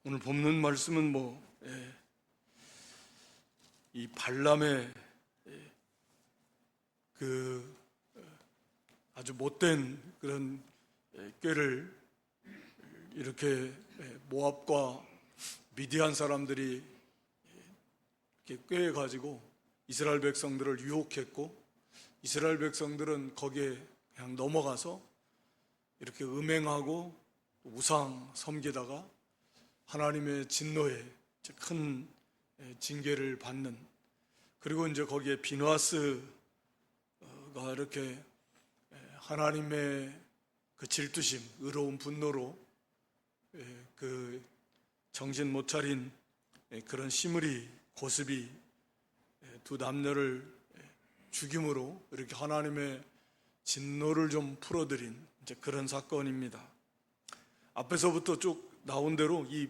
오늘 본문 말씀은 이 발람의 그 아주 못된 그런 꾀를 이렇게 모압과 미디안 사람들이 이렇게 꾀해 가지고 이스라엘 백성들을 유혹했고, 이스라엘 백성들은 거기에 그냥 넘어가서 이렇게 음행하고 우상 섬기다가 하나님의 진노에 큰 징계를 받는, 그리고 이제 거기에 비누아스가 이렇게 하나님의 그 질투심, 의로운 분노로 그 정신 못 차린 그런 시므리 고스비 두 남녀를 죽임으로 이렇게 하나님의 진노를 좀 풀어드린 이제 그런 사건입니다. 앞에서부터 쭉 나온 대로 이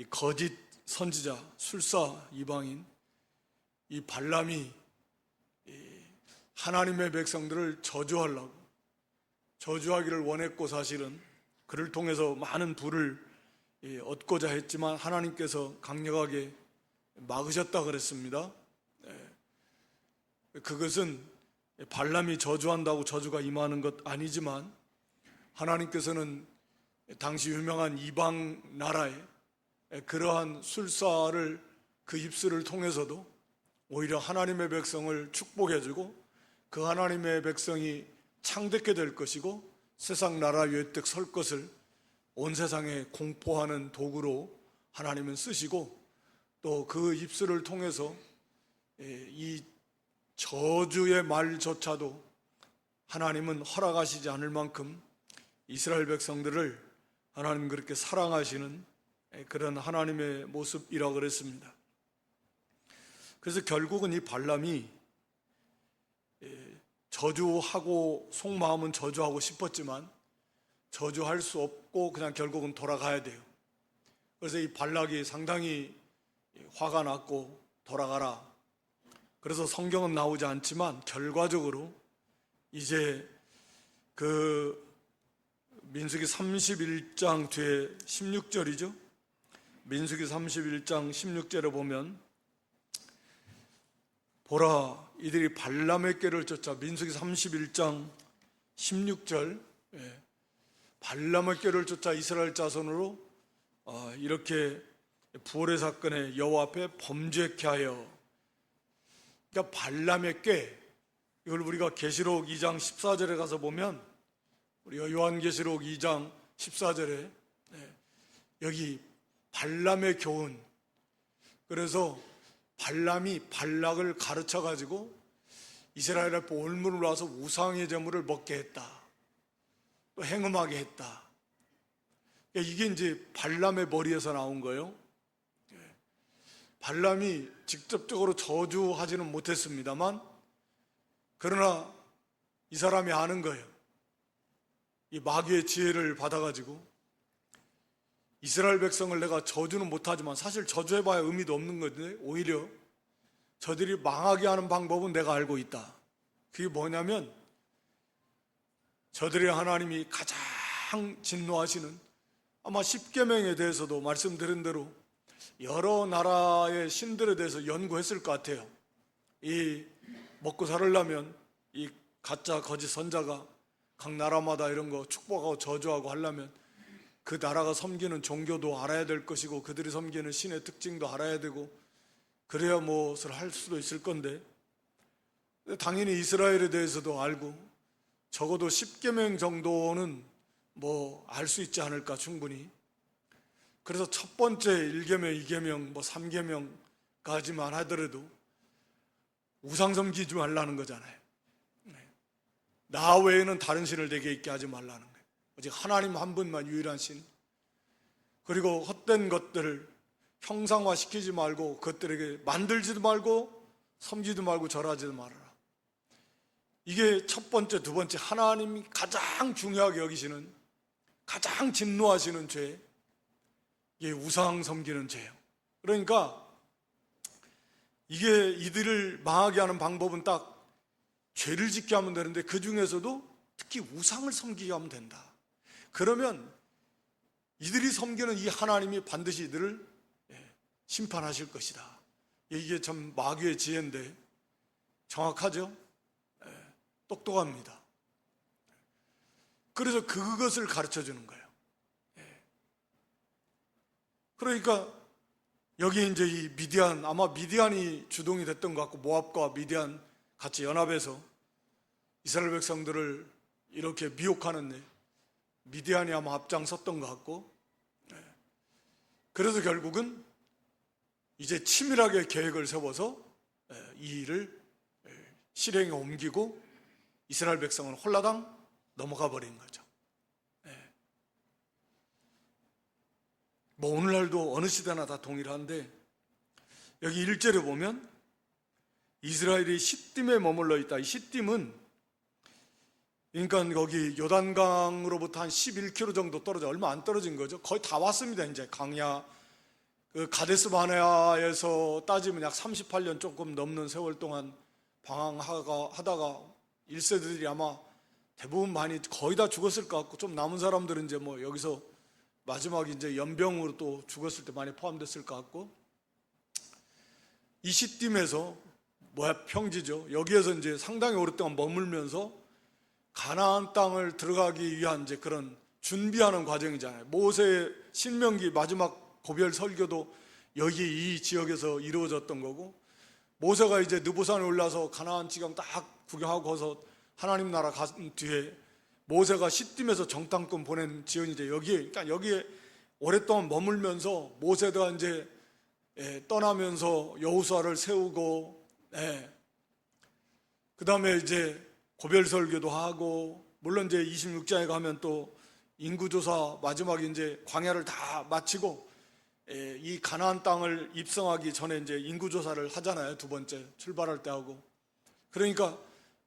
거짓 선지자, 술사 이방인 이 발람이 하나님의 백성들을 저주하기를 원했고, 사실은 그를 통해서 많은 부를 얻고자 했지만 하나님께서 강력하게 막으셨다 그랬습니다. 그것은 발람이 저주한다고 저주가 임하는 것 아니지만, 하나님께서는 당시 유명한 이방 나라에 그러한 술사를 그 입술을 통해서도 오히려 하나님의 백성을 축복해주고 그 하나님의 백성이 창대케 될 것이고 세상 나라 위에 득 설 것을 온 세상에 공포하는 도구로 하나님은 쓰시고, 또 그 입술을 통해서 이 저주의 말조차도 하나님은 허락하시지 않을 만큼 이스라엘 백성들을 하나님 그렇게 사랑하시는 그런 하나님의 모습이라고 그랬습니다. 그래서 결국은 이 발람이 저주하고 속마음은 저주하고 싶었지만 저주할 수 없고 그냥 결국은 돌아가야 돼요. 그래서 이 발락이 상당히 화가 났고 돌아가라. 그래서 성경은 나오지 않지만 결과적으로 이제 그 민수기 31장 뒤에 16절이죠. 민수기 31장 16절에 보면 보라 이들이 발람의 꾀를 쫓아, 민수기 31장 16절, 발람의 꾀를 쫓아 이스라엘 자손으로 이렇게 부활의 사건에 여호와 앞에 범죄케 하여. 그러니까 발람의 꾀, 이걸 우리가 계시록 2장 14절에 가서 보면, 우리가 요한계시록 2장 14절에 여기 발람의 교훈, 그래서 발람이 발락을 가르쳐 가지고 이스라엘 앞에 올무를 와서 우상의 제물을 먹게 했다, 또 행음하게 했다. 이게 이제 발람의 머리에서 나온 거예요. 발람이 직접적으로 저주하지는 못했습니다만, 그러나 이 사람이 아는 거예요. 이 마귀의 지혜를 받아가지고 이스라엘 백성을 내가 저주는 못하지만, 사실 저주해봐야 의미도 없는 건데 오히려 저들이 망하게 하는 방법은 내가 알고 있다. 그게 뭐냐면, 저들의 하나님이 가장 진노하시는, 아마 십계명에 대해서도 말씀드린 대로 여러 나라의 신들에 대해서 연구했을 것 같아요. 이 먹고 살으려면 이 가짜 거짓 선자가 각 나라마다 이런 거 축복하고 저주하고 하려면 그 나라가 섬기는 종교도 알아야 될 것이고 그들이 섬기는 신의 특징도 알아야 되고, 그래야 무엇을 할 수도 있을 건데, 당연히 이스라엘에 대해서도 알고 적어도 십계명 정도는 알 수 있지 않을까, 충분히. 그래서 첫 번째 1계명, 2계명, 3계명까지만 하더라도 우상 섬기지 말라는 거잖아요. 나 외에는 다른 신을 내게 있게 하지 말라는 거예요. 오직 하나님 한 분만 유일한 신. 그리고 헛된 것들을 형상화시키지 말고 그것들에게 만들지도 말고 섬기지도 말고 절하지도 말아라. 이게 첫 번째, 두 번째, 하나님이 가장 중요하게 여기시는, 가장 진노하시는 죄, 이게 우상 섬기는 죄예요. 그러니까 이게 이들을 망하게 하는 방법은 딱 죄를 짓게 하면 되는데, 그 중에서도 특히 우상을 섬기게 하면 된다. 그러면 이들이 섬기는 이 하나님이 반드시 이들을 심판하실 것이다. 이게 참 마귀의 지혜인데 정확하죠? 똑똑합니다. 그래서 그것을 가르쳐 주는 거예요. 그러니까 여기 이제 이 미디안, 아마 미디안이 주동이 됐던 것 같고, 모압과 미디안 같이 연합해서 이스라엘 백성들을 이렇게 미혹하는 미디안이 아마 앞장섰던 것 같고, 그래서 결국은 이제 치밀하게 계획을 세워서 이 일을 실행에 옮기고 이스라엘 백성은 홀라당 넘어가 버린 거죠. 뭐 오늘날도 어느 시대나 다 동일한데, 여기 1절에 보면 이스라엘이 시딤에 머물러 있다. 이 시딤은 그러니까 거기 요단강으로부터 한 11km 정도 떨어져, 얼마 안 떨어진 거죠. 거의 다 왔습니다. 이제 강야, 그 가데스 바네아에서 따지면 약 38년 조금 넘는 세월 동안 방황하다가 1세들이 아마 대부분 많이 거의 다 죽었을 것 같고, 좀 남은 사람들은 이제 뭐 여기서 마지막에 이제 연병으로 또 죽었을 때 많이 포함됐을 것 같고, 이 시딤에서 모압 평지죠. 여기에서 이제 상당히 오랫동안 머물면서 가나안 땅을 들어가기 위한 이제 그런 준비하는 과정이잖아요. 모세의 신명기 마지막 고별 설교도 여기 이 지역에서 이루어졌던 거고, 모세가 이제 느보산에 올라서 가나안 지경 딱 구경하고 거기서 하나님 나라 간 뒤에 모세가 시딤에서 정탐꾼 보낸 지역이 이제 여기에, 그러니까 여기에 오랫동안 머물면서 모세가 이제 떠나면서 여호수아를 세우고, 그 다음에 이제 고별 설교도 하고, 물론 이제 26장에 가면 또 인구조사 마지막에 이제 광야를 다 마치고 이 가나안 땅을 입성하기 전에 이제 인구조사를 하잖아요. 두 번째 출발할 때 하고. 그러니까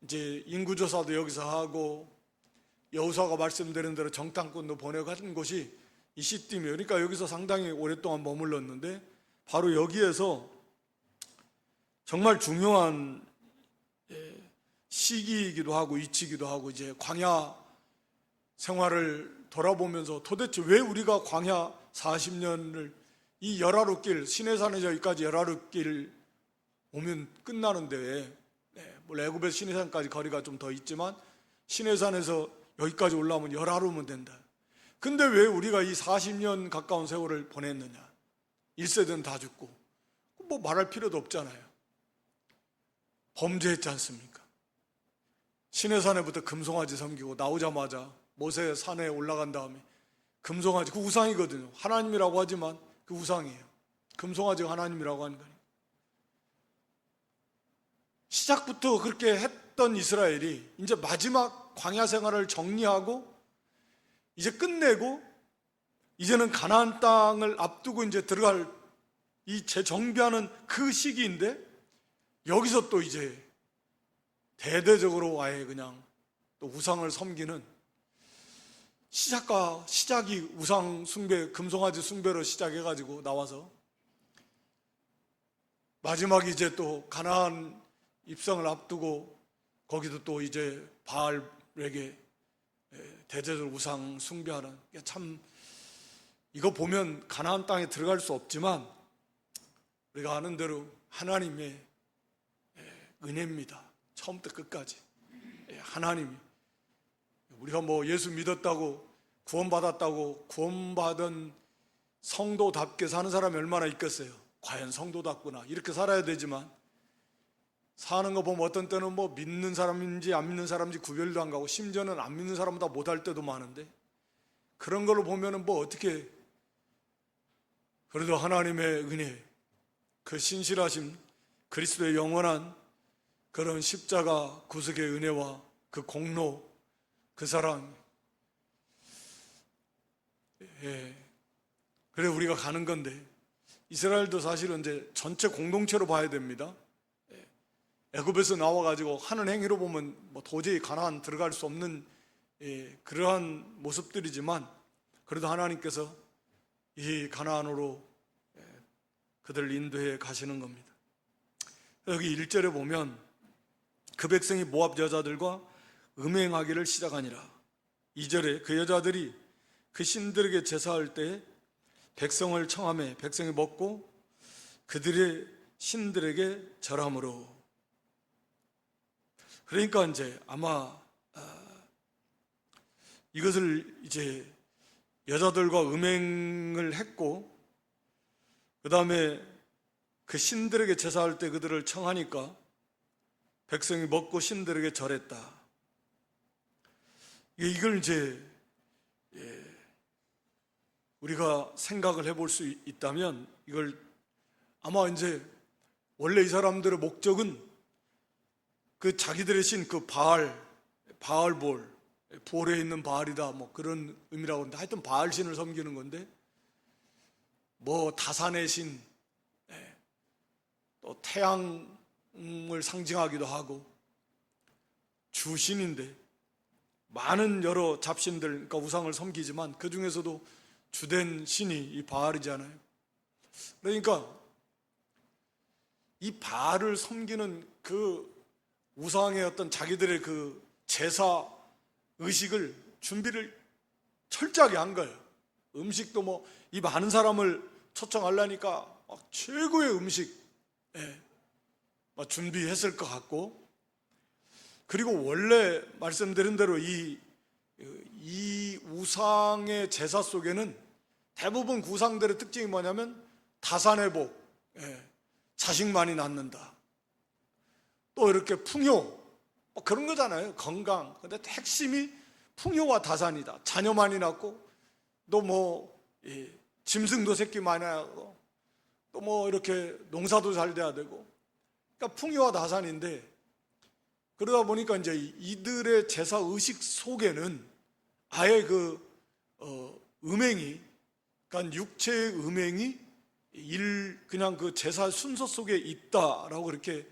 이제 인구조사도 여기서 하고, 여호수아가 말씀드린 대로 정탐꾼도 보내고 하는 곳이 이 시딤이에요. 그러니까 여기서 상당히 오랫동안 머물렀는데, 바로 여기에서 정말 중요한 시기이기도 하고 위치이기도 하고, 이제 광야 생활을 돌아보면서 도대체 왜 우리가 광야 40년을 이 열하룻길, 시내산에서 여기까지 열하룻길 오면 끝나는데 왜, 뭐 애굽에서 시내산까지 거리가 좀 더 있지만 시내산에서 여기까지 올라오면 열하루면 된다. 근데 왜 우리가 이 40년 가까운 세월을 보냈느냐? 1세대는 다 죽고 뭐 말할 필요도 없잖아요. 범죄했지 않습니까? 시내산에부터 금송아지 섬기고, 나오자마자 모세 산에 올라간 다음에 금송아지, 그 우상이거든요. 하나님이라고 하지만 그 우상이에요. 금송아지가 하나님이라고 하는 거예요. 시작부터 그렇게 했던 이스라엘이 이제 마지막 광야 생활을 정리하고 이제 끝내고, 이제는 가나안 땅을 앞두고 이제 들어갈 이 재정비하는 그 시기인데, 여기서 또 이제 대대적으로 아예 그냥 또 우상을 섬기는, 시작이 우상 숭배, 금송아지 숭배로 시작해가지고 나와서 마지막에 이제 또 가나안 입성을 앞두고 거기도 또 이제 바알에게 대대적으로 우상 숭배하는, 참 이거 보면 가나안 땅에 들어갈 수 없지만 우리가 아는 대로 하나님의 은혜입니다. 처음부터 끝까지 하나님이, 우리가 뭐 예수 믿었다고 구원받았다고 구원받은 성도답게 사는 사람이 얼마나 있겠어요. 과연 성도답구나 이렇게 살아야 되지만, 사는 거 보면 어떤 때는 뭐 믿는 사람인지 안 믿는 사람인지 구별도 안 가고, 심지어는 안 믿는 사람보다 못할 때도 많은데, 그런 걸로 보면은 뭐 어떻게, 그래도 하나님의 은혜, 그 신실하심, 그리스도의 영원한 그런 십자가 구속의 은혜와 그 공로, 그 사랑, 그래 우리가 가는 건데, 이스라엘도 사실은 이제 전체 공동체로 봐야 됩니다. 애굽에서 나와가지고 하는 행위로 보면 뭐 도저히 가나안 들어갈 수 없는 그러한 모습들이지만, 그래도 하나님께서 이 가나안으로 그들을 인도해 가시는 겁니다. 여기 1절에 보면 그 백성이 모압 여자들과 음행하기를 시작하니라. 2절에 그 여자들이 그 신들에게 제사할 때 백성을 청하매 백성이 먹고 그들의 신들에게 절함으로. 그러니까 이제 아마 이것을 이제 여자들과 음행을 했고, 그 다음에 그 신들에게 제사할 때 그들을 청하니까 백성이 먹고 신들에게 절했다. 이걸 이제 우리가 생각을 해볼 수 있다면, 이걸 아마 이제 원래 이 사람들의 목적은 그 자기들의 신 그 바알볼, 볼에 있는 바알이다 뭐 그런 의미라고 하는데, 하여튼 바알 신을 섬기는 건데, 뭐 다산의 신, 또 태양을 상징하기도 하고 주신인데 많은 여러 잡신들, 그러니까 우상을 섬기지만 그 중에서도 주된 신이 이 바알이잖아요. 그러니까 이 바알을 섬기는 그 우상의 어떤 자기들의 그 제사 의식을 준비를 철저하게 한 거예요. 음식도 뭐 이 많은 사람을 초청하려니까 막 최고의 음식 막 준비했을 것 같고, 그리고 원래 말씀드린 대로 이 우상의 제사 속에는 대부분 우상들의 특징이 뭐냐면 다산의 복, 자식 많이 낳는다, 또 이렇게 풍요, 뭐 그런 거잖아요. 건강. 근데 핵심이 풍요와 다산이다. 자녀 많이 낳고, 또 뭐 짐승도 새끼 많이 하고, 또 뭐 이렇게 농사도 잘 돼야 되고, 그러니까 풍요와 다산인데, 그러다 보니까 이제 이들의 제사 의식 속에는 아예 그 음행이, 그러니까 육체의 음행이 그냥 그 제사 순서 속에 있다라고 그렇게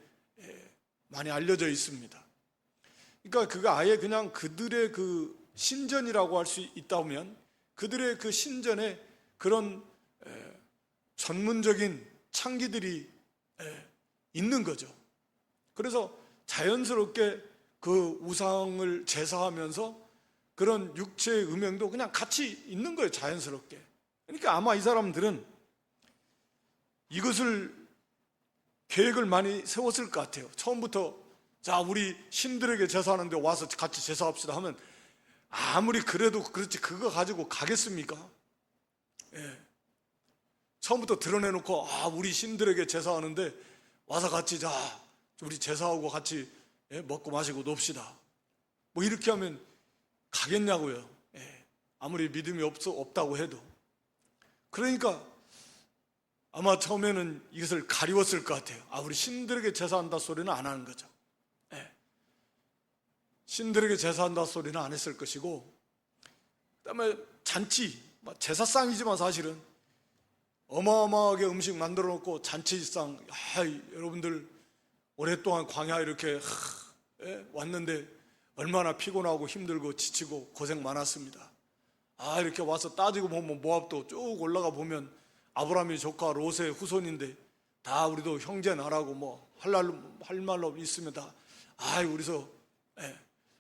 많이 알려져 있습니다. 그러니까 그가 아예 그냥 그들의 그 신전이라고 할 수 있다면 그들의 그 신전에 그런 전문적인 창기들이 있는 거죠. 그래서 자연스럽게 그 우상을 제사하면서 그런 육체의 음행도 그냥 같이 있는 거예요, 자연스럽게. 그러니까 아마 이 사람들은 이것을 계획을 많이 세웠을 것 같아요. 처음부터 자, 우리 신들에게 제사하는데 와서 같이 제사합시다 하면 아무리 그래도 그렇지 그거 가지고 가겠습니까? 처음부터 드러내놓고 우리 신들에게 제사하는데 와서 같이 자 우리 제사하고 같이 먹고 마시고 놉시다, 뭐 이렇게 하면 가겠냐고요. 아무리 믿음이 없다고 해도. 그러니까 아마 처음에는 이것을 가리웠을 것 같아요. 우리 신들에게 제사한다 소리는 안 하는 거죠. 신들에게 제사한다 소리는 안 했을 것이고, 그다음에 잔치, 제사상이지만 사실은 어마어마하게 음식 만들어 놓고 잔치상, 여러분들 오랫동안 광야 이렇게 왔는데 얼마나 피곤하고 힘들고 지치고 고생 많았습니다. 이렇게 와서 따지고 보면 모압도 쭉 올라가 보면 아브라함의 조카 롯의 후손인데 다 우리도 형제 나라고 뭐 할 말로 있으면 다 우리서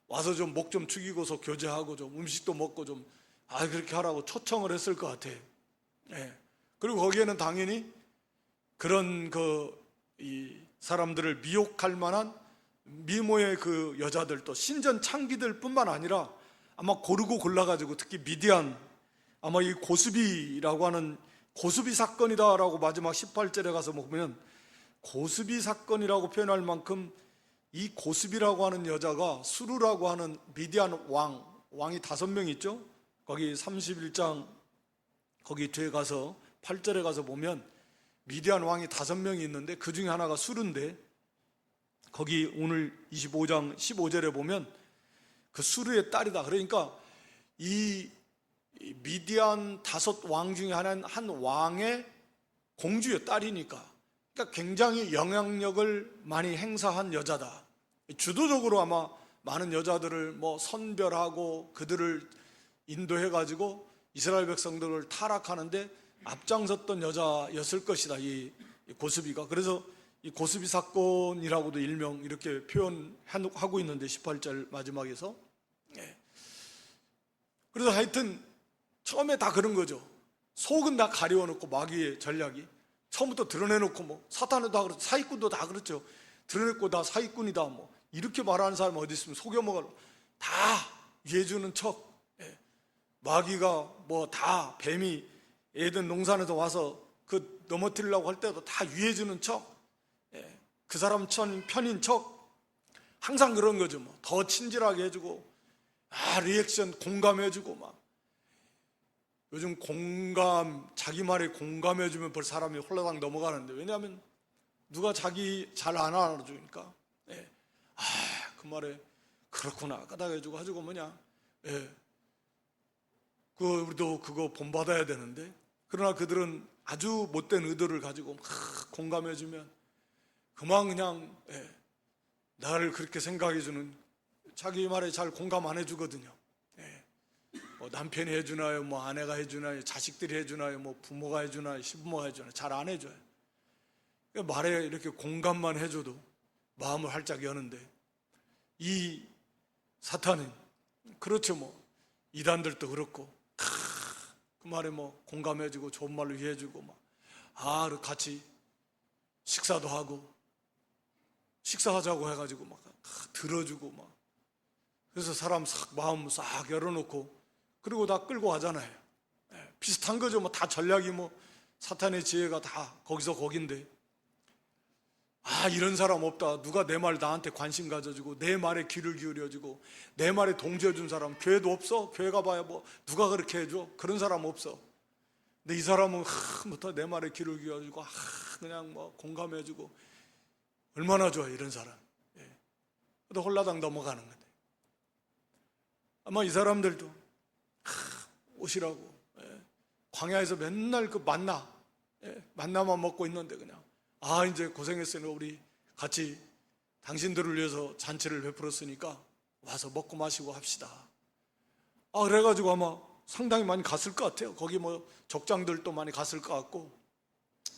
와서 좀 목 좀 축이고서 교제하고 좀 음식도 먹고 좀 그렇게 하라고 초청을 했을 것 같아요. 그리고 거기에는 당연히 그런 이 사람들을 미혹할 만한 미모의 그 여자들, 또 신전 창기들 뿐만 아니라 아마 고르고 골라가지고 특히 미디안, 아마 이 고스비라고 하는 고스비 사건이다라고 마지막 18절에 가서 보면 고스비 사건이라고 표현할 만큼 이 고스비라고 하는 여자가 수루라고 하는 미디안 왕이 5명 있죠. 거기 31장 거기 뒤에 가서 8절에 가서 보면 미디안 왕이 5명이 있는데 그 중에 하나가 수루인데, 거기 오늘 25장 15절에 보면 그 수루의 딸이다. 그러니까 이 미디안 5왕 중에 한 왕의 공주의 딸이니까, 그러니까 굉장히 영향력을 많이 행사한 여자다. 주도적으로 아마 많은 여자들을 뭐 선별하고 그들을 인도해가지고 이스라엘 백성들을 타락하는데 앞장섰던 여자였을 것이다, 이 고스비가. 그래서 이 고스비 사건이라고도 일명 이렇게 표현하고 있는데 18절 마지막에서. 그래서 하여튼 처음에 다 그런 거죠. 속은 다 가려워놓고, 마귀의 전략이 처음부터 드러내놓고, 뭐 사탄은 다 그렇죠. 사기꾼도 다 그렇죠. 드러냈고 다 사기꾼이다, 뭐 이렇게 말하는 사람이 어디 있으면 속여먹을, 다 위해주는 척. 마귀가 뭐 다 뱀이 에덴 농산에서 와서 그 넘어뜨리려고 할 때도 다 위해주는 척, 그 사람 편인 척, 항상 그런 거죠. 뭐 더 친절하게 해주고, 리액션 공감해주고, 막 요즘 자기 말에 공감해주면 벌써 사람이 홀라당 넘어가는데, 왜냐하면 누가 자기 잘 안 알아주니까, 그 말에 그렇구나 까닥해주고 하지고 뭐냐, 우리도 그거 본받아야 되는데, 그러나 그들은 아주 못된 의도를 가지고 막 공감해주면 그냥 나를 그렇게 생각해주는, 자기 말에 잘 공감 안 해주거든요. 뭐 남편이 해주나요, 뭐 아내가 해주나요, 자식들이 해주나요, 뭐 부모가 해주나요, 시부모가 해주나요, 잘 안 해줘요. 말에 이렇게 공감만 해줘도 마음을 활짝 여는데, 이 사탄은 그렇죠. 뭐 이단들도 그렇고, 그 말에 뭐 공감해주고 좋은 말로 이해해주고, 막 같이 식사도 하고, 식사하자고 해가지고 막 들어주고, 막 그래서 사람 마음 싹 열어놓고, 그리고 다 끌고 가잖아요. 비슷한 거죠. 뭐 다 전략이, 뭐 사탄의 지혜가 다 거기서 거긴데, 이런 사람 없다. 누가 내 말 나한테 관심 가져주고 내 말에 귀를 기울여주고 내 말에 동조해준 사람 교회도 없어. 교회 가봐야 뭐 누가 그렇게 해줘. 그런 사람 없어. 근데 이 사람은 부터 내 말에 귀를 기울여주고 그냥 뭐 공감해주고, 얼마나 좋아 이런 사람. 또 홀라당 넘어가는 건데, 아마 이 사람들도 오시라고 광야에서 맨날 그 만나만 먹고 있는데, 그냥 이제 고생했으니 우리 같이 당신들을 위해서 잔치를 베풀었으니까 와서 먹고 마시고 합시다. 그래가지고 아마 상당히 많이 갔을 것 같아요. 거기 뭐 족장들도 많이 갔을 것 같고,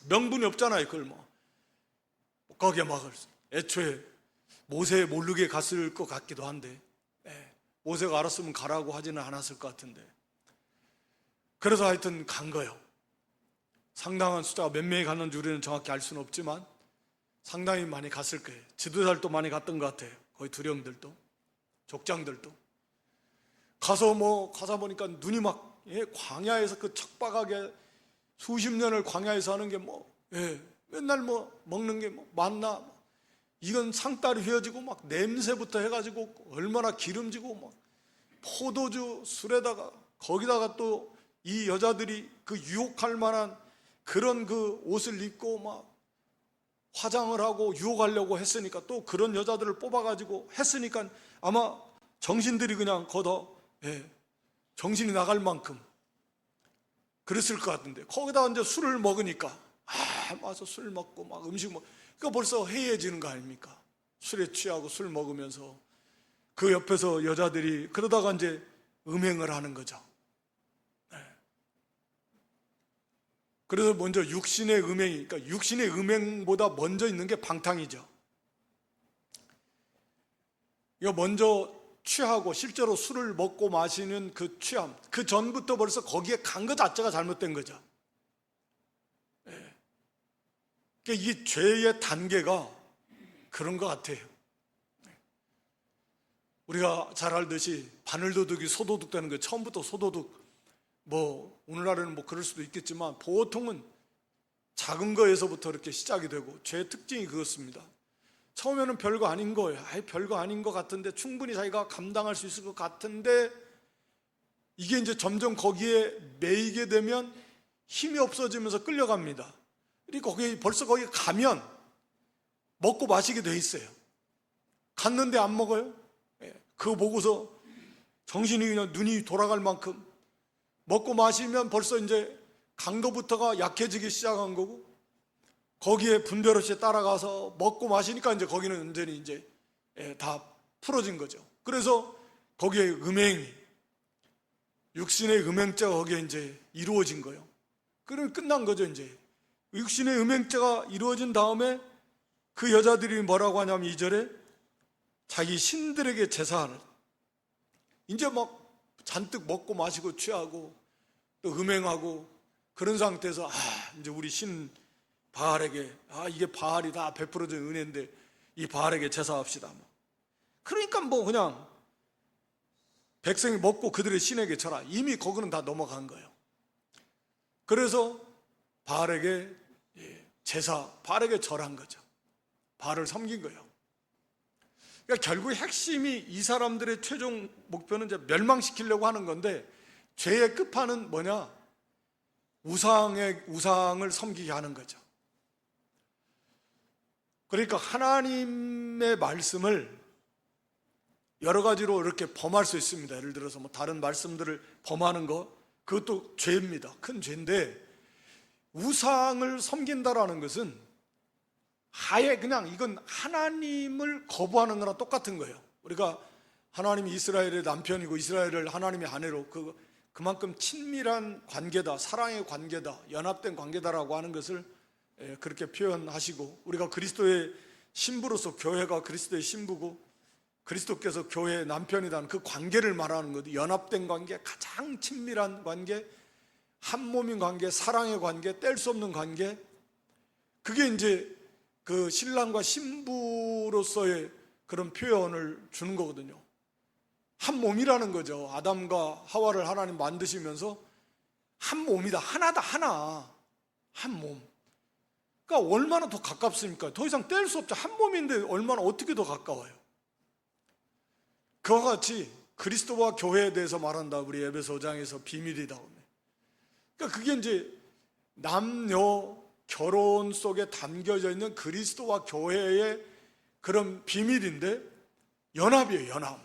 명분이 없잖아요. 그걸 뭐 거기에 막 애초에 모세 모르게 갔을 것 같기도 한데, 모세가 알았으면 가라고 하지는 않았을 것 같은데, 그래서 하여튼 간 거예요. 상당한 숫자가 몇 명이 갔는지 우리는 정확히 알 수는 없지만 상당히 많이 갔을 거예요. 지도자들도 많이 갔던 것 같아요. 거의 두령들도, 족장들도. 가서 보니까 눈이 막, 광야에서 그 척박하게 수십 년을 광야에서 하는 게 맨날 뭐 먹는 게 뭐 만나, 이건 상다리 휘어지고 막 냄새부터 해가지고 얼마나 기름지고, 막 포도주 술에다가 거기다가 또 이 여자들이 그 유혹할 만한 그런 그 옷을 입고 막 화장을 하고 유혹하려고 했으니까, 또 그런 여자들을 뽑아가지고 했으니까 아마 정신들이 그냥 정신이 나갈 만큼 그랬을 것 같은데, 거기다 이제 술을 먹으니까 와서 술 먹고 막 음식 그러니까 벌써 해이해지는 거 아닙니까? 술에 취하고 술 먹으면서 그 옆에서 여자들이 그러다가 이제 음행을 하는 거죠. 그래서 먼저 육신의 음행이, 그러니까 육신의 음행보다 먼저 있는 게 방탕이죠. 이거 먼저 취하고 실제로 술을 먹고 마시는 그 취함, 그 전부터 벌써 거기에 간 것 자체가 잘못된 거죠. 그러니까 이 죄의 단계가 그런 것 같아요. 우리가 잘 알듯이 바늘도둑이 소도둑 되는 거, 처음부터 소도둑, 뭐 오늘날에는 뭐 그럴 수도 있겠지만 보통은 작은 거에서부터 이렇게 시작이 되고, 죄의 특징이 그렇습니다. 처음에는 별거 아닌 거예요. 별거 아닌 것 같은데, 충분히 자기가 감당할 수 있을 것 같은데, 이게 이제 점점 거기에 매이게 되면 힘이 없어지면서 끌려갑니다. 그리고 벌써 거기 가면 먹고 마시게 돼 있어요. 갔는데 안 먹어요. 그거 보고서 정신이 그냥 눈이 돌아갈 만큼 먹고 마시면 벌써 이제 강도부터가 약해지기 시작한 거고, 거기에 분별없이 따라가서 먹고 마시니까 이제 거기는 완전히 이제 다 풀어진 거죠. 그래서 거기에 음행이, 육신의 음행죄가 거기에 이제 이루어진 거예요. 그럼 끝난 거죠. 이제 육신의 음행죄가 이루어진 다음에 그 여자들이 뭐라고 하냐면 2절에 자기 신들에게 제사하는, 이제 막 잔뜩 먹고 마시고 취하고 또 음행하고 그런 상태에서 이제 우리 신 바알에게 이게 바알이 다 베풀어진 은혜인데 이 바알에게 제사합시다. 그러니까 그냥 백성이 먹고 그들의 신에게 절하. 이미 거기는 다 넘어간 거예요. 그래서 바알에게 바알에게 절한 거죠. 바알을 섬긴 거예요. 그러니까 결국 핵심이 이 사람들의 최종 목표는 이제 멸망시키려고 하는 건데, 죄의 끝판은 뭐냐? 우상을 섬기게 하는 거죠. 그러니까 하나님의 말씀을 여러 가지로 이렇게 범할 수 있습니다. 예를 들어서 다른 말씀들을 범하는 거, 그것도 죄입니다. 큰 죄인데, 우상을 섬긴다라는 것은 아예 그냥 이건 하나님을 거부하는 거랑 똑같은 거예요. 우리가 하나님이 이스라엘의 남편이고 이스라엘을 하나님의 아내로 그만큼 친밀한 관계다, 사랑의 관계다, 연합된 관계다라고 하는 것을 그렇게 표현하시고, 우리가 그리스도의 신부로서 교회가 그리스도의 신부고 그리스도께서 교회의 남편이라는 그 관계를 말하는 거죠. 연합된 관계, 가장 친밀한 관계, 한 몸인 관계, 사랑의 관계, 뗄 수 없는 관계. 그게 이제 그 신랑과 신부로서의 그런 표현을 주는 거거든요. 한 몸이라는 거죠. 아담과 하와를 하나님 만드시면서 한 몸이다, 하나다, 하나. 한 몸. 그러니까 얼마나 더 가깝습니까? 더 이상 뗄 수 없죠. 한 몸인데 얼마나 어떻게 더 가까워요? 그와 같이 그리스도와 교회에 대해서 말한다. 우리 에베소 5장에서 비밀이다. 그러니까 그게 이제 남녀 결혼 속에 담겨져 있는 그리스도와 교회의 그런 비밀인데, 연합이에요. 연합.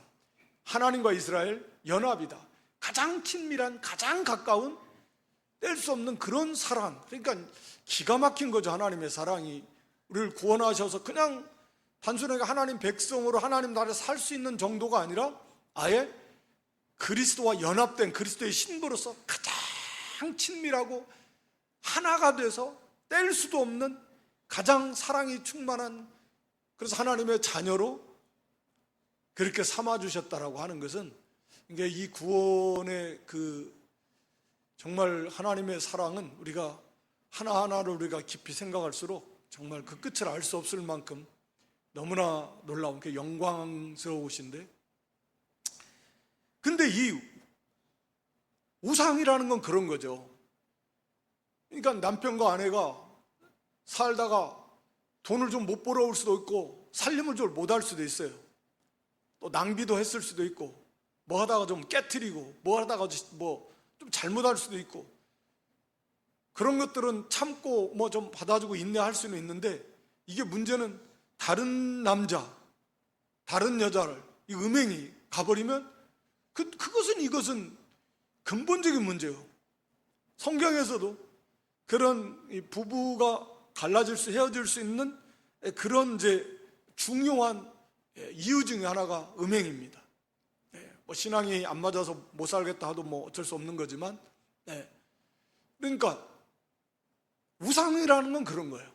하나님과 이스라엘 연합이다. 가장 친밀한, 가장 가까운, 뗄 수 없는 그런 사랑. 그러니까 기가 막힌 거죠. 하나님의 사랑이 우리를 구원하셔서 그냥 단순하게 하나님 백성으로 하나님 나라에 살 수 있는 정도가 아니라 아예 그리스도와 연합된 그리스도의 신부로서 가장 친밀하고 하나가 돼서 뗄 수도 없는 가장 사랑이 충만한, 그래서 하나님의 자녀로 그렇게 삼아주셨다라고 하는 것은, 이게 이 구원의 정말 하나님의 사랑은 우리가 하나하나를 우리가 깊이 생각할수록 정말 그 끝을 알 수 없을 만큼 너무나 놀라운, 영광스러우신데, 근데 이 우상이라는 건 그런 거죠. 그러니까 남편과 아내가 살다가 돈을 좀 못 벌어올 수도 있고 살림을 좀 못할 수도 있어요. 또 낭비도 했을 수도 있고, 뭐 하다가 좀 깨트리고, 뭐 하다가 좀 잘못할 수도 있고, 그런 것들은 참고 좀 받아주고 인내할 수는 있는데, 이게 문제는 다른 남자, 다른 여자를 이 음행이 가버리면 이것은 근본적인 문제예요. 성경에서도 그런 부부가 헤어질 수 있는 그런 이제 중요한 이유 중에 하나가 음행입니다. 신앙이 안 맞아서 못 살겠다 하도 어쩔 수 없는 거지만, 그러니까 우상이라는 건 그런 거예요.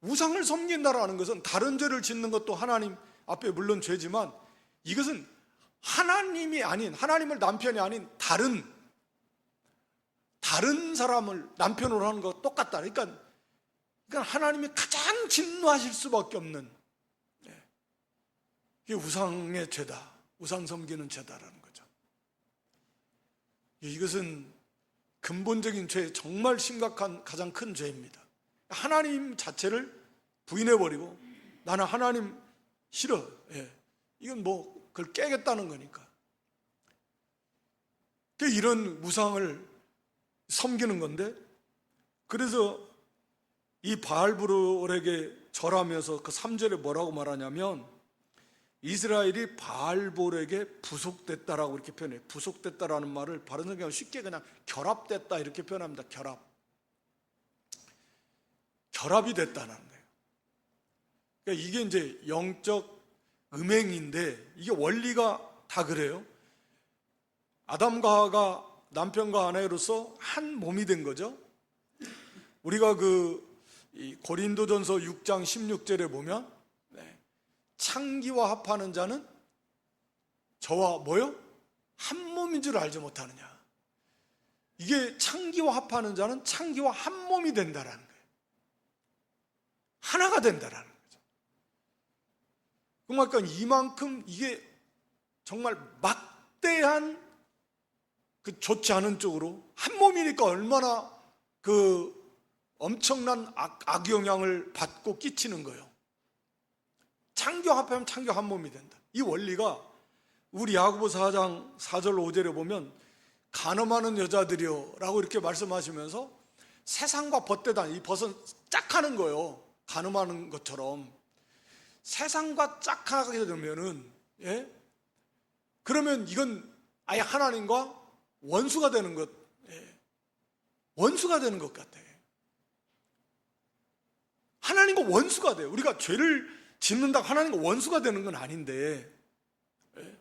우상을 섬긴다라는 것은 다른 죄를 짓는 것도 하나님 앞에 물론 죄지만, 이것은 하나님이 아닌, 하나님을 남편이 아닌 다른 사람을 남편으로 하는 거 똑같다. 그러니까 하나님이 가장 진노하실 수밖에 없는, 이게 우상의 죄다, 우상 섬기는 죄다라는 거죠. 이것은 근본적인 죄, 정말 심각한 가장 큰 죄입니다. 하나님 자체를 부인해버리고 나는 하나님 싫어, 이건 그걸 깨겠다는 거니까. 이런 우상을 섬기는 건데, 그래서 이 바알볼에게 절하면서 그 3절에 뭐라고 말하냐면, 이스라엘이 바알볼에게 부속됐다라고 이렇게 표현해요. 부속됐다라는 말을 바른 성경은 쉽게 그냥 결합됐다 이렇게 표현합니다. 결합이 됐다는 거예요. 그러니까 이게 이제 영적 음행인데, 이게 원리가 다 그래요. 아담과 하와가 남편과 아내로서 한 몸이 된 거죠. 우리가 이 고린도전서 6장 16절에 보면, 창기와 합하는 자는 저와 한 몸인 줄 알지 못하느냐. 이게 창기와 합하는 자는 창기와 한 몸이 된다라는 거예요. 하나가 된다라는 거죠. 그러니까 이만큼 이게 정말 막대한 그 좋지 않은 쪽으로 한 몸이니까 얼마나 그 엄청난 악영향을 받고 끼치는 거예요. 창교 합하면 창교 한 몸이 된다. 이 원리가 우리 야고보서 4장 4절 5절에 보면 간음하는 여자들이요 라고 이렇게 말씀하시면서 세상과 벗대다, 이 벗은 짝하는 거예요. 간음하는 것처럼 세상과 짝하게 되면은, 예? 그러면 이건 아예 하나님과 원수가 되는 것, 예. 원수가 되는 것 같아요. 하나님과 원수가 돼요. 우리가 죄를 짓는다고 하나님과 원수가 되는 건 아닌데, 예.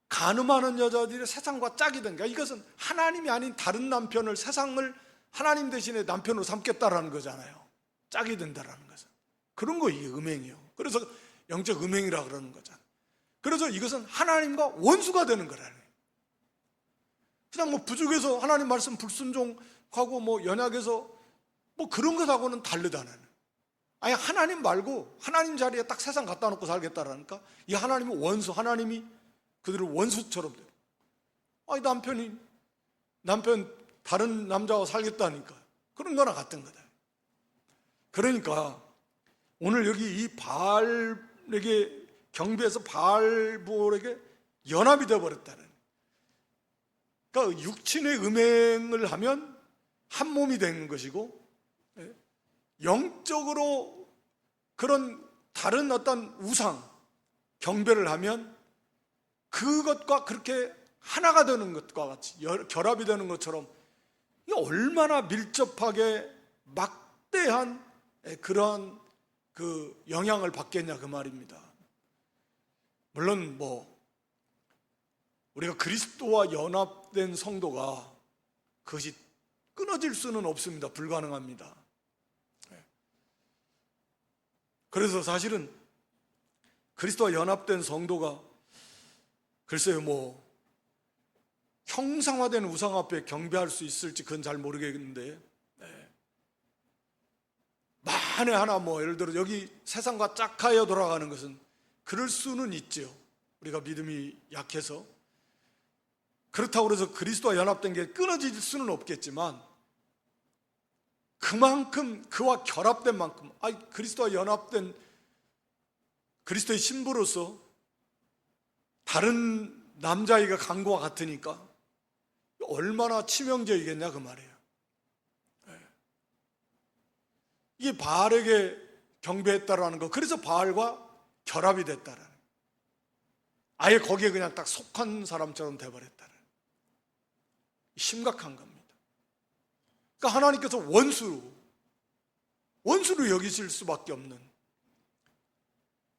간음하는 여자들이 세상과 짝이 된 게, 이것은 하나님이 아닌 다른 남편을, 세상을 하나님 대신에 남편으로 삼겠다라는 거잖아요. 짝이 된다라는 것은. 그런 거 이게 음행이요. 그래서 영적 음행이라 그러는 거잖아요. 그래서 이것은 하나님과 원수가 되는 거라는 거예요. 그냥 뭐 부족해서 하나님 말씀 불순종하고 뭐 연약해서 뭐 그런 것하고는 다르다는. 아니 하나님 말고 하나님 자리에 딱 세상 갖다 놓고 살겠다라니까 이 하나님은 원수, 하나님이 그들을 원수처럼 돼요. 아니 남편 다른 남자와 살겠다니까 그런 거나 같은 거다. 그러니까 오늘 여기 이 바알에게 경배해서 바알볼에게 연합이 되어버렸다는. 그러니까 육신의 음행을 하면 한 몸이 되는 것이고, 영적으로 그런 다른 어떤 우상 경배를 하면 그것과 그렇게 하나가 되는 것과 같이 결합이 되는 것처럼 이게 얼마나 밀접하게 막대한 그러한 그 영향을 받겠냐 그 말입니다. 물론 뭐 우리가 그리스도와 연합된 성도가 그것이 끊어질 수는 없습니다. 불가능합니다. 그래서 사실은 그리스도와 연합된 성도가 글쎄요 뭐 형상화된 우상 앞에 경배할 수 있을지 그건 잘 모르겠는데, 만에 하나 뭐 예를 들어 여기 세상과 짝하여 돌아가는 것은 그럴 수는 있죠. 우리가 믿음이 약해서. 그렇다고 해서 그리스도와 연합된 게 끊어질 수는 없겠지만 그만큼 그와 결합된 만큼 그리스도와 연합된 그리스도의 신부로서 다른 남자아이가 간 것과 같으니까 얼마나 치명적이겠냐 그 말이에요. 이게 바알에게 경배했다라는 거, 그래서 바알과 결합이 됐다라는, 아예 거기에 그냥 딱 속한 사람처럼 돼버렸다는, 심각한 겁니다. 그러니까 하나님께서 원수로 여기실 수밖에 없는,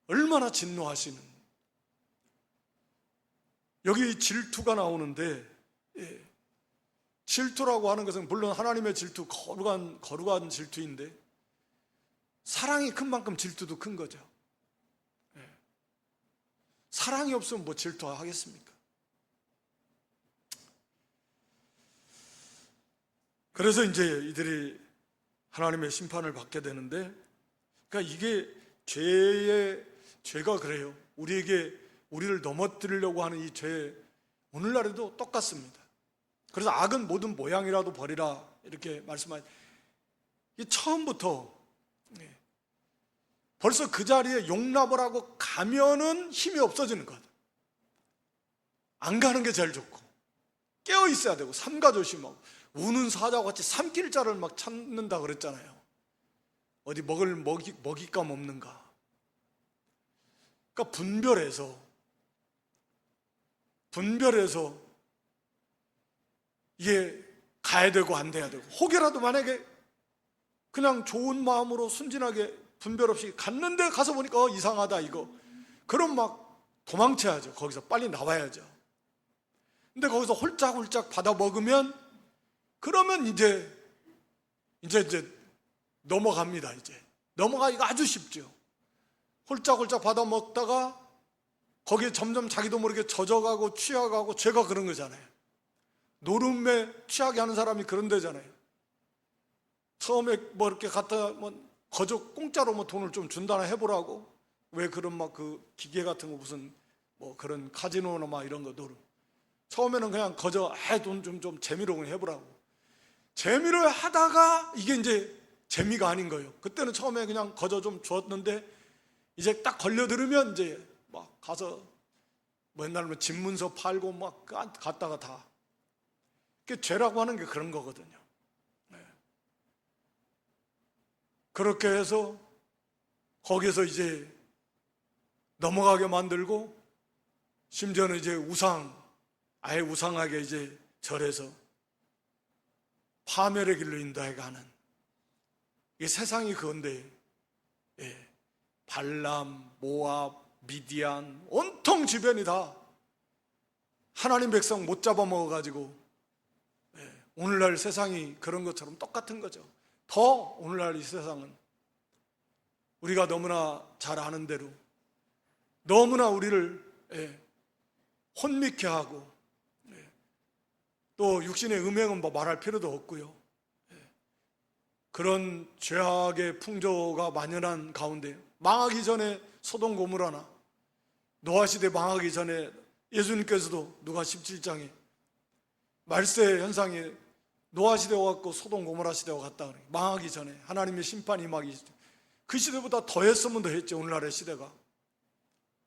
얼마나 진노하시는. 여기 질투가 나오는데, 질투라고 하는 것은 물론 하나님의 질투, 거룩한 질투인데 사랑이 큰 만큼 질투도 큰 거죠. 사랑이 없으면 뭐 질투하겠습니까? 그래서 이제 이들이 하나님의 심판을 받게 되는데, 그러니까 이게 죄가 그래요. 우리를 넘어뜨리려고 하는 이 죄, 오늘날에도 똑같습니다. 그래서 악은 모든 모양이라도 버리라 이렇게 말씀하신, 이 처음부터 벌써 그 자리에 용납을 하고 가면은 힘이 없어지는 것. 안 가는 게 제일 좋고, 깨어 있어야 되고, 삼가 조심하고, 우는 사자와 같이 삼킬자를 막 찾는다 그랬잖아요. 어디 먹을 먹잇감 없는가. 그러니까 분별해서 이게 가야 되고 안 돼야 되고, 혹여라도 만약에 그냥 좋은 마음으로 순진하게 분별 없이 갔는데 가서 보니까 이상하다 이거, 그럼 막 도망쳐야죠. 거기서 빨리 나와야죠. 근데 거기서 홀짝홀짝 받아 먹으면, 그러면 이제 넘어갑니다. 넘어가기가 아주 쉽죠. 홀짝홀짝 받아 먹다가 거기에 점점 자기도 모르게 젖어가고 취해가고, 죄가 그런 거잖아요. 노름에 취하게 하는 사람이 그런 데잖아요. 처음에 뭐 이렇게 갖다 거저 공짜로 뭐 돈을 좀 준다나 해보라고. 왜 그런 막 그 기계 같은 거 무슨 뭐 그런 카지노나 막 이런 거 노름. 처음에는 그냥 거저 돈 좀 재미로 그냥 해보라고. 재미로 하다가 이게 이제 재미가 아닌 거예요. 그때는 처음에 그냥 거저 좀 줬는데 이제 딱 걸려들으면 이제 막 가서 뭐 옛날에 집문서 팔고 막 갔다가 다. 그게 죄라고 하는 게 그런 거거든요. 그렇게 해서 거기서 이제 넘어가게 만들고, 심지어는 이제 아예 우상하게 이제 절해서 파멸의 길로 인도해 가는, 이 세상이 그건데, 발람, 모압, 미디안 온통 주변이 다 하나님 백성 못 잡아먹어가지고, 오늘날 세상이 그런 것처럼 똑같은 거죠. 더 오늘날 이 세상은 우리가 너무나 잘 아는 대로 너무나 우리를 혼미케 하고, 또 육신의 음행은 뭐 말할 필요도 없고요. 그런 죄악의 풍조가 만연한 가운데, 망하기 전에 소돔 고모라나 노아 시대 망하기 전에 예수님께서도 누가 17장에 말세 현상에 노아 시대와 같고 소돔 고모라 시대와 같다 그래요. 망하기 전에 하나님의 심판이 임하기 전에. 그 시대보다 더했으면 더했죠. 오늘날의 시대가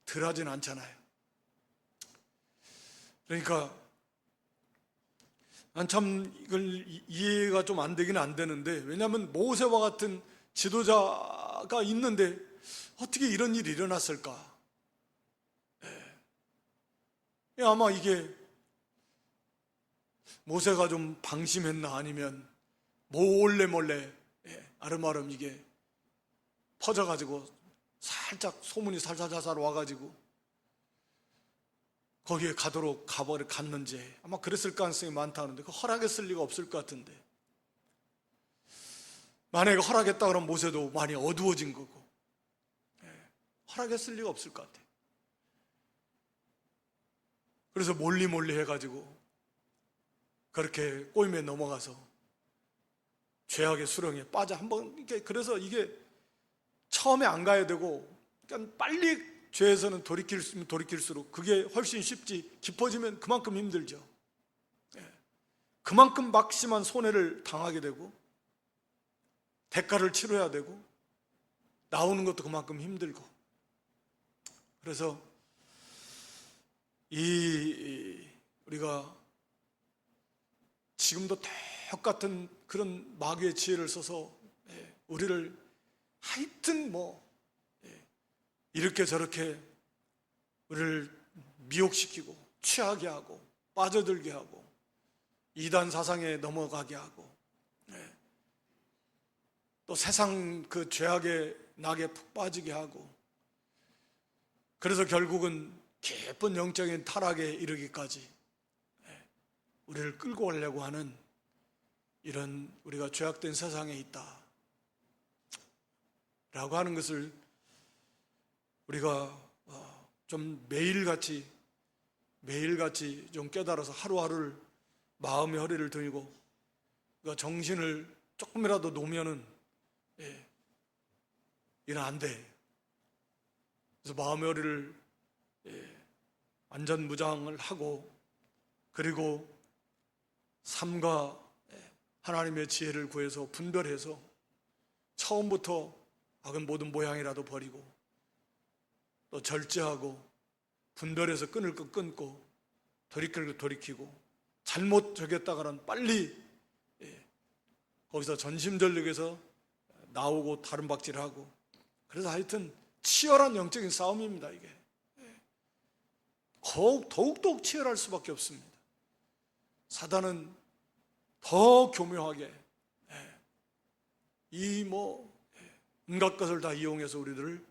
덜하진 않잖아요. 그러니까 난 참 이걸 이해가 좀 안 되긴 안 되는데, 왜냐하면 모세와 같은 지도자가 있는데 어떻게 이런 일이 일어났을까? 아마 이게 모세가 좀 방심했나, 아니면 몰래 아름아름 이게 퍼져가지고 살짝 소문이 살살살살 와가지고 거기에 갔는지, 아마 그랬을 가능성이 많다는데, 그 허락했을 리가 없을 것 같은데, 만약에 허락했다 그러면 모세도 많이 어두워진 거고, 허락했을 리가 없을 것 같아요. 그래서 몰리 해가지고 그렇게 꼬임에 넘어가서 죄악의 수렁에 빠져 한번, 그래서 이게 처음에 안 가야 되고, 그러니까 빨리 죄에서는 돌이킬수록 그게 훨씬 쉽지, 깊어지면 그만큼 힘들죠. 그만큼 막심한 손해를 당하게 되고 대가를 치러야 되고 나오는 것도 그만큼 힘들고. 그래서 우리가 지금도 똑같은 그런 마귀의 지혜를 써서 우리를 하여튼 이렇게 저렇게 우리를 미혹시키고 취하게 하고 빠져들게 하고 이단 사상에 넘어가게 하고, 또 세상 그 죄악의 낙에 푹 빠지게 하고, 그래서 결국은 깊은 영적인 타락에 이르기까지 우리를 끌고 가려고 하는 이런 우리가 죄악된 세상에 있다 라고 하는 것을 우리가 좀 매일같이 좀 깨달아서 하루하루를 마음의 허리를 들고, 그러니까 정신을 조금이라도 놓으면은 이는 안 돼. 그래서 마음의 허리를 완전 무장을 하고, 그리고 삶과 하나님의 지혜를 구해서 분별해서 처음부터 악은 모든 모양이라도 버리고, 또 절제하고 분별해서 끊을 것 끊고 돌이킬 것 돌이키고, 잘못 저겼다가는 빨리 거기서 전심전력에서 나오고 다른 박질하고. 그래서 하여튼 치열한 영적인 싸움입니다. 이게 더욱 치열할 수밖에 없습니다. 사단은 더 교묘하게 온갖 것을 다 이용해서 우리들을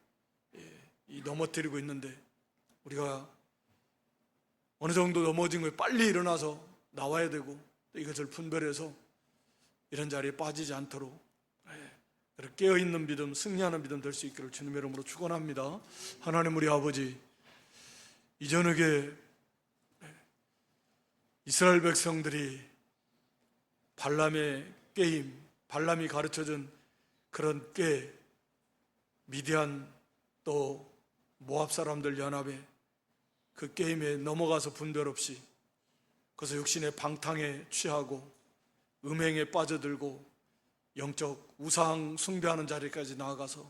넘어뜨리고 있는데, 우리가 어느 정도 넘어진 거에 빨리 일어나서 나와야 되고, 이것을 분별해서 이런 자리에 빠지지 않도록 깨어있는 믿음, 승리하는 믿음 될 수 있기를 주님의 이름으로 축원합니다. 하나님 우리 아버지, 이 저녁에 이스라엘 백성들이 발람의 게임, 발람이 가르쳐준 그런 꾀, 미디안 또 모압 사람들 연합에 그 게임에 넘어가서 분별 없이 그래서 육신의 방탕에 취하고 음행에 빠져들고 영적 우상 숭배하는 자리까지 나아가서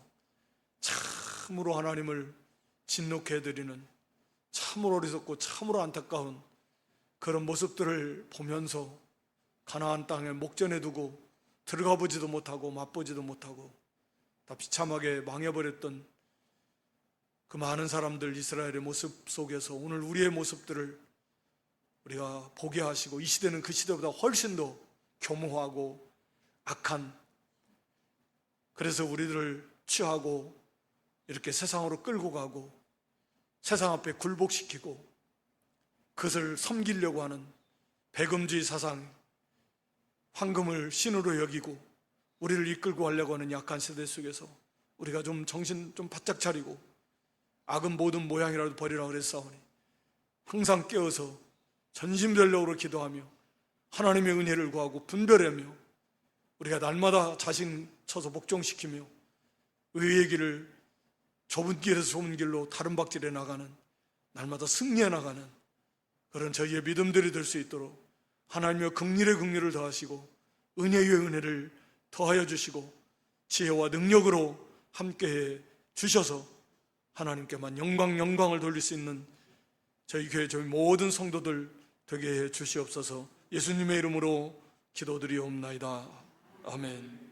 참으로 하나님을 진노케 해드리는 참으로 어리석고 참으로 안타까운 그런 모습들을 보면서 가나안 땅에 목전에 두고 들어가 보지도 못하고 맛보지도 못하고 다 비참하게 망해버렸던 그 많은 사람들 이스라엘의 모습 속에서 오늘 우리의 모습들을 우리가 보게 하시고 이 시대는 그 시대보다 훨씬 더 교모하고 악한, 그래서 우리들을 취하고 이렇게 세상으로 끌고 가고 세상 앞에 굴복시키고 그것을 섬기려고 하는 배금주의 사상, 황금을 신으로 여기고 우리를 이끌고 가려고 하는 약한 세대 속에서 우리가 좀 정신 좀 바짝 차리고 악은 모든 모양이라도 버리라 그랬사오니 항상 깨어서 전심전력으로 기도하며 하나님의 은혜를 구하고 분별하며 우리가 날마다 자신 쳐서 복종시키며 의의 길을 좁은 길에서 좁은 길로 다른 박질해 나가는, 날마다 승리해 나가는 그런 저희의 믿음들이 될 수 있도록 하나님의 긍휼의 긍휼을 더하시고 은혜의 은혜를 더하여 주시고 지혜와 능력으로 함께해 주셔서 하나님께만 영광을 돌릴 수 있는 저희 교회 저희 모든 성도들 되게 해 주시옵소서. 예수님의 이름으로 기도드리옵나이다. 아멘.